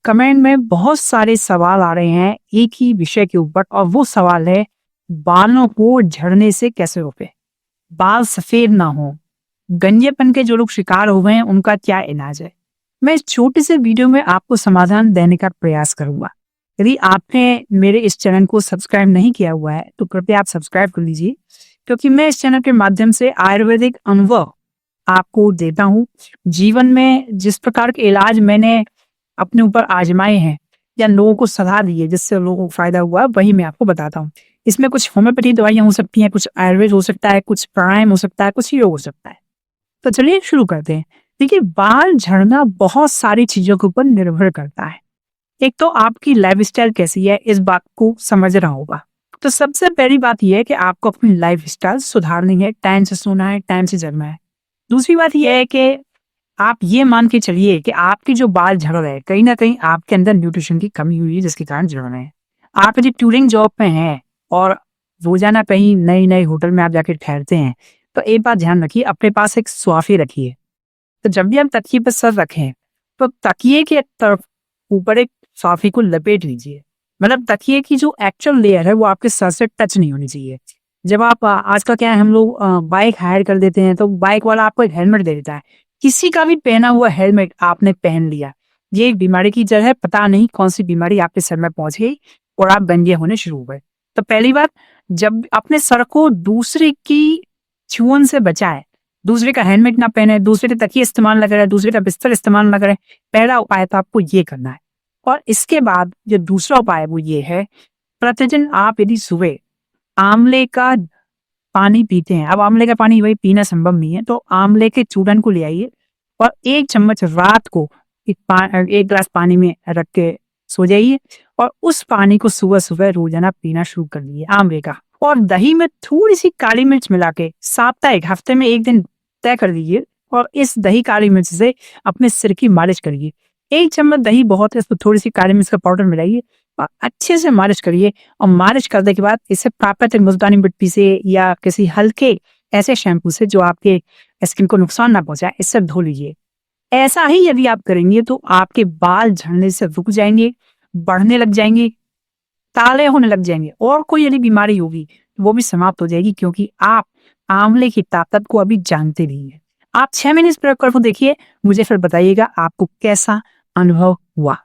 Comment में बहुत सारे सवाल आ रहे हैं एक ही विषय के ऊपर और वो सवाल है बालों को झड़ने से कैसे रोके, बाल सफेद ना हो, गंजेपन के जो लोग शिकार हुए हैं उनका क्या इलाज है। मैं इस छोटे से वीडियो में आपको समाधान देने का प्रयास करूंगा। यदि आपने मेरे इस चैनल को सब्सक्राइब नहीं किया हुआ है तो कृपया आप सब्सक्राइब कर लीजिए, क्योंकि मैं इस चैनल के माध्यम से आयुर्वेदिक अनुभव आपको देता हूँ। जीवन में जिस प्रकार के इलाज मैंने अपने ऊपर आजमाए हैं या लोगों को सलाह दी है जिससे लोगों को फायदा हुआ, वही मैं आपको बताता हूँ। इसमें कुछ होम्योपैथी दवाइयाँ हो सकती हैं, कुछ आयुर्वेद हो सकता है, कुछ प्राणायाम हो सकता है, कुछ योग हो सकता है। तो चलिए शुरू करते हैं। देखिए, बाल झड़ना बहुत सारी चीजों के ऊपर निर्भर करता है। एक तो आपकी लाइफस्टाइल कैसी है, इस बात को समझना होगा। तो सबसे पहली बात यह है कि आपको अपनी लाइफस्टाइल सुधारनी है, टाइम से सोना है, टाइम से जगना है। दूसरी बात यह है कि आप ये मान के चलिए कि आपके जो बाल झड़ रहे हैं, कहीं ना कहीं आपके अंदर न्यूट्रिशन की कमी हुई है जिसके कारण झड़ रहे हैं। आप यदि टूरिंग जॉब पे हैं और रोजाना कहीं नई नई होटल में आप जाके ठहरते हैं, तो एक बात ध्यान रखिए, अपने पास एक स्वाफी रखिए। तो जब भी आप तकिए पर सर रखें तो तकिए के तरफ ऊपर एक स्वाफी को लपेट लीजिए। मतलब तकिए की जो एक्चुअल लेयर है वो आपके सर से टच नहीं होनी चाहिए। जब आप आजकल क्या है, हम लोग बाइक हायर कर देते हैं तो बाइक वाला आपको एक हेलमेट दे देता है। किसी का भी पहना हुआ हेलमेट आपने पहन लिया, ये एक बीमारी की जड़ है। पता नहीं कौन सी बीमारी आपके सर में पहुंच गई और आप गंजे होने शुरू हो गए। तो पहली बात, जब अपने सर को दूसरे की छुअन से बचाए, दूसरे का हेलमेट ना पहने, दूसरे के तकिए इस्तेमाल ना करे, दूसरे का बिस्तर इस्तेमाल ना करे, पहला उपाय तो आपको ये करना है। और इसके बाद जो दूसरा उपाय है वो ये है, प्रतिदिन आप यदि सुबह आंवले का पानी पीते हैं, अब आंवले का पानी वही पीना संभव नहीं है, तो आंवले के चूर्ण को ले आइए और 1 चम्मच रात को एक गिलास पानी में रख के सो जाइए और उस पानी को सुबह सुबह रोजाना पीना शुरू कर लीजिए, आंवले का। और दही में थोड़ी सी काली मिर्च मिला के साप्ताहिक हफ्ते में एक दिन तय कर दीजिए और इस दही काली मिर्च से अपने सिर की मालिश करिए। 1 चम्मच दही बहुत है, तो थोड़ी सी काली मिर्च का पाउडर मिलाइए और अच्छे से मालिश करिए। और मालिश करने के बाद इसे प्राकृतिक मुल्तानी मिट्टी से या किसी हल्के ऐसे शैम्पू से जो आपके स्किन को नुकसान ना पहुंचाए, इससे धो लीजिए। ऐसा ही यदि आप करेंगे तो आपके बाल झड़ने से रुक जाएंगे, बढ़ने लग जाएंगे, काले होने लग जाएंगे और कोई यदि बीमारी होगी वो भी समाप्त हो जाएगी, क्योंकि आप आंवले की ताकत को अभी जानते नहीं है। आप 6 महीने इस प्रयोग करके देखिए, मुझे फिर बताइएगा आपको कैसा अनुभव हुआ।